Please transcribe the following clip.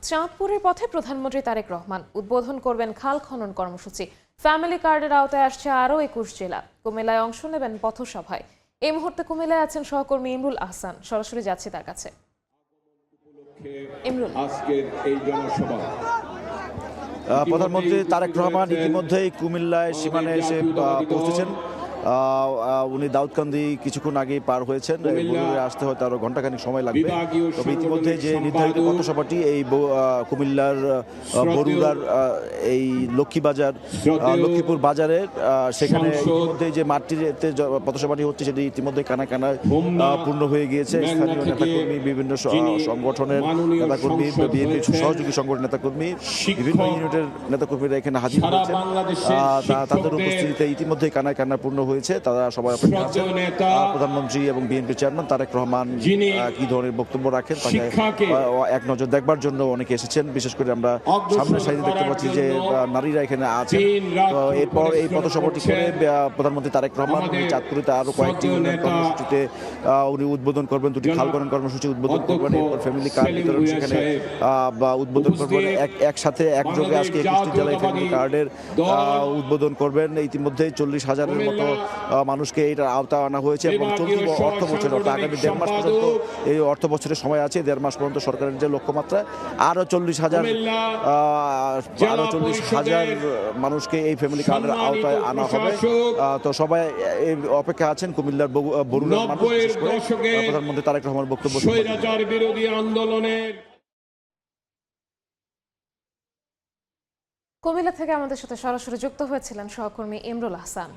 চাঁদপুরের পথে প্রধানমন্ত্রী তারেক রহমান উদ্বোধন করবেন খাল খনন কর্মসূচি। ফ্যামিলি কার্ডের আওতায় আসছে আরও ২১ জেলা। কুমিল্লায় অংশ নেবেন পথসভায়। এই মুহূর্তে কুমিল্লায় আছেন সহকর্মী ইমরুল আহসান। সরাসরি যাচ্ছি তার কাছে। ইমরুল, আজকের এই জনসভা প্রধানমন্ত্রী তারেক রহমান ইতিমধ্যেই কুমিল্লায় সীমানে এসে পৌঁছেছেন। উনি দাউদকান্দি কিছুক্ষণ আগেই পার হয়েছেন। বগুড়ায় আসতে হয়তো আরো ঘন্টাখানিক সময় লাগবে। তবে ইতিমধ্যে যে নির্ধারিত পথসভাটি এই কুমিল্লার বরুড়ার এই লক্ষ্মীপুর বাজারের সেখানে ইতিমধ্যে যে মাঠটিতে পথসভাটি হচ্ছে সেটি ইতিমধ্যে কানায় কানায় পূর্ণ হয়ে গিয়েছে। স্থানীয় নেতাকর্মী, বিভিন্ন সংগঠনের নেতাকর্মী, বিএনপির সহযোগী সংগঠনের নেতাকর্মী, বিভিন্ন ইউনিটের নেতাকর্মীরা এখানে হাজির হয়েছেন। তাদের উপস্থিতিতে ইতিমধ্যে কানায় কানায় পূর্ণ হয়েছে। তারা সবাই অপেক্ষা আছেন প্রধানমন্ত্রী এবং বিএনপি চেয়ারম্যান তারেক রহমান কি ধরনের বক্তব্য রাখেন তাকে এক নজর দেখবার জন্য অনেকে এসেছেন। বিশেষ করে আমরা সামনের সারিতে দেখতে পাচ্ছি যে নারীরা এখানে আছেন। এরপর এই পথসভাটি করে প্রধানমন্ত্রী তারেক রহমান চাঁদপুরে আরো কয়েকটি কর্মসূচিতে উনি উদ্বোধন করবেন। দুটি খাল খনন কর্মসূচি উদ্বোধন করবেন। এরপর ফ্যামিলি কার্ড বিতরণ সেখানে উদ্বোধন করবেন। একসাথে একযোগে আজকে ২১টি জেলায় ফ্যামিলি কার্ডের উদ্বোধন করবেন। ইতিমধ্যে ৪০,০০০-এর মতো মানুষকে এটার আওতায় আনা হয়েছে এবং চলতি অর্থ বছর আগামী ১.৫ মাস পর্যন্ত এই অর্থ বছরের সময় আছে। ১.৫ মাস পর্যন্ত সরকারের যে লক্ষ্যমাত্রা আরো ৪০,০০০ মানুষকে এই ফ্যামিলি কার্ডের আওতায় আনা হবে। তো সবাই অপেক্ষা আছেন কুমিল্লার বরুড়ার মানুষ, বিশেষ করে প্রধানমন্ত্রী তারেক রহমানের বক্তব্য। বিরোধী আন্দোলনের কুমিল্লা থেকে আমাদের সাথে সরাসরি যুক্ত হয়েছিলেন সহকর্মী ইমরুল আহসান।